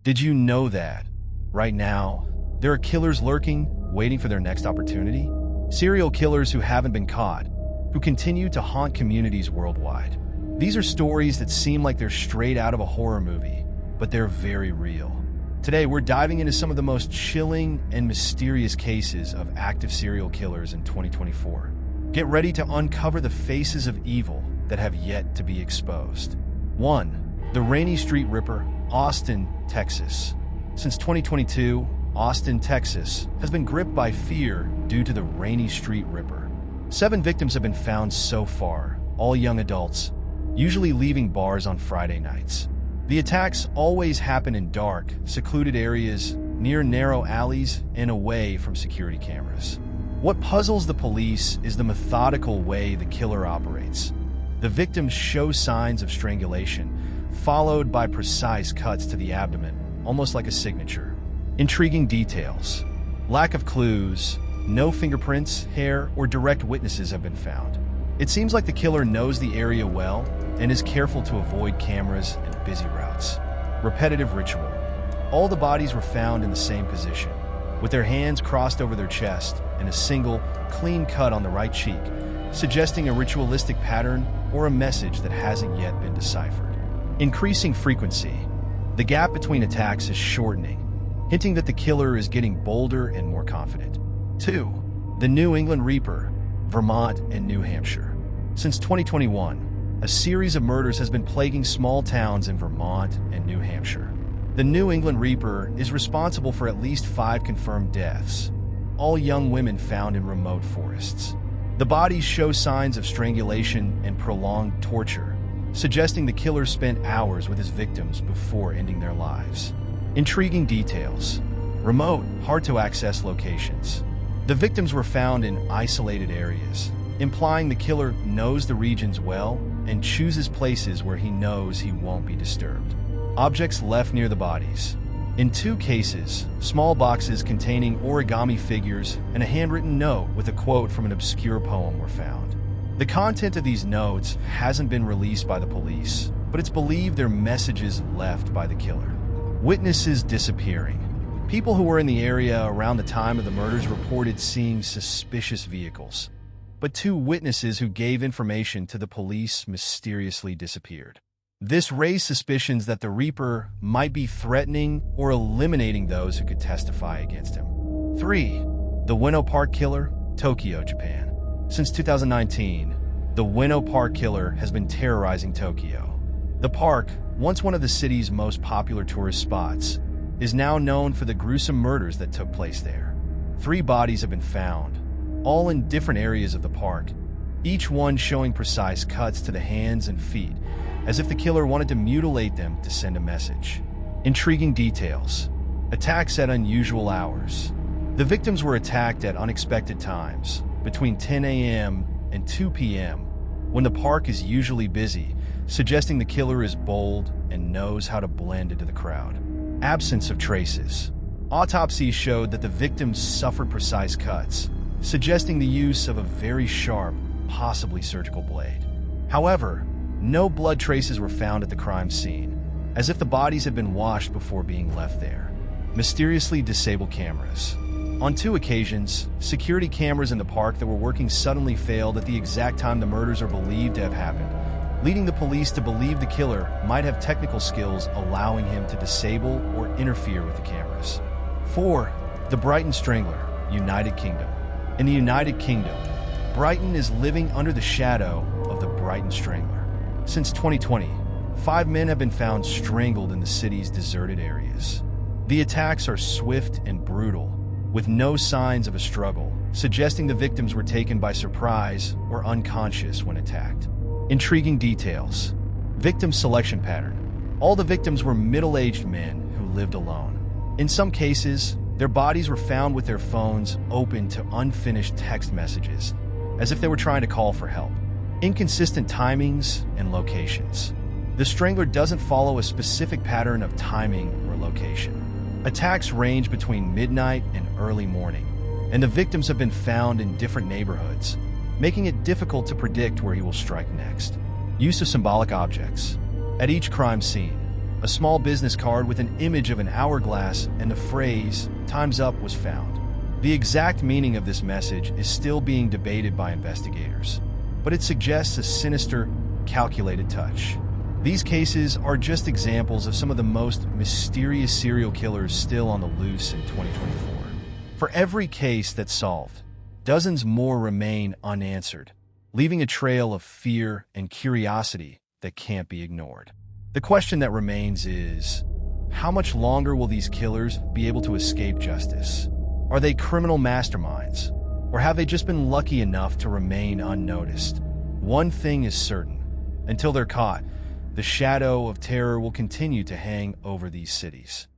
Did you know that, right now, there are killers lurking, waiting for their next opportunity? Serial killers who haven't been caught, who continue to haunt communities worldwide. These are stories that seem like they're straight out of a horror movie, but they're very real. Today, we're diving into some of the most chilling and mysterious cases of active serial killers in 2024. Get ready to uncover the faces of evil that have yet to be exposed. 1. The Rainey Street Ripper, Austin, Texas. Since 2022, Austin, Texas, has been gripped by fear due to the Rainey Street Ripper. 7 victims have been found so far, all young adults, usually leaving bars on Friday nights. The attacks always happen in dark, secluded areas, near narrow alleys, and away from security cameras. What puzzles the police is the methodical way the killer operates. The victims show signs of strangulation, followed by precise cuts to the abdomen, almost like a signature. Intriguing details. Lack of clues, no fingerprints, hair, or direct witnesses have been found. It seems like the killer knows the area well and is careful to avoid cameras and busy routes. Repetitive ritual. All the bodies were found in the same position, with their hands crossed over their chest and a single, clean cut on the right cheek, suggesting a ritualistic pattern or a message that hasn't yet been deciphered. Increasing frequency. The gap between attacks is shortening, hinting that the killer is getting bolder and more confident. 2. The New England Ripper, Vermont and New Hampshire. Since 2021, a series of murders has been plaguing small towns in Vermont and New Hampshire. The New England Ripper is responsible for at least 5 confirmed deaths, all young women found in remote forests. The bodies show signs of strangulation and prolonged torture, suggesting the killer spent hours with his victims before ending their lives. Intriguing details. Remote, hard-to-access locations. The victims were found in isolated areas, implying the killer knows the regions well and chooses places where he knows he won't be disturbed. Objects left near the bodies. In 2 cases, small boxes containing origami figures and a handwritten note with a quote from an obscure poem were found. The content of these notes hasn't been released by the police, but it's believed they're messages left by the killer. Witnesses disappearing. People who were in the area around the time of the murders reported seeing suspicious vehicles, but 2 witnesses who gave information to the police mysteriously disappeared. This raised suspicions that the Reaper might be threatening or eliminating those who could testify against him. 3. The Ueno Park Killer, Tokyo, Japan. Since 2019, the Ueno Park Killer has been terrorizing Tokyo. The park, once one of the city's most popular tourist spots, is now known for the gruesome murders that took place there. 3 bodies have been found, all in different areas of the park, each one showing precise cuts to the hands and feet, as if the killer wanted to mutilate them to send a message. Intriguing details. Attacks at unusual hours. The victims were attacked at unexpected times, between 10 a.m. and 2 p.m., when the park is usually busy, suggesting the killer is bold and knows how to blend into the crowd. Absence of traces. Autopsies showed that the victims suffered precise cuts, suggesting the use of a very sharp, possibly surgical blade. However, no blood traces were found at the crime scene, as if the bodies had been washed before being left there. Mysteriously disabled cameras. On 2 occasions, security cameras in the park that were working suddenly failed at the exact time the murders are believed to have happened, leading the police to believe the killer might have technical skills allowing him to disable or interfere with the cameras. 4. The Brighton Strangler, United Kingdom. In the United Kingdom, Brighton is living under the shadow of the Brighton Strangler. Since 2020, 5 men have been found strangled in the city's deserted areas. The attacks are swift and brutal, with no signs of a struggle, suggesting the victims were taken by surprise or unconscious when attacked. Intriguing details. Victim selection pattern. All the victims were middle-aged men who lived alone. In some cases, their bodies were found with their phones open to unfinished text messages, as if they were trying to call for help. Inconsistent timings and locations. The Strangler doesn't follow a specific pattern of timing or location. Attacks range between midnight and early morning, and the victims have been found in different neighborhoods, making it difficult to predict where he will strike next. Use of symbolic objects. At each crime scene, A small business card with an image of an hourglass and the phrase, "Time's up," was found. The exact meaning of this message is still being debated by investigators, but it suggests a sinister, calculated touch. These cases are just examples of some of the most mysterious serial killers still on the loose in 2024. For every case that's solved, dozens more remain unanswered, leaving a trail of fear and curiosity that can't be ignored. The question that remains is, how much longer will these killers be able to escape justice? Are they criminal masterminds, or have they just been lucky enough to remain unnoticed? One thing is certain: until they're caught, the shadow of terror will continue to hang over these cities.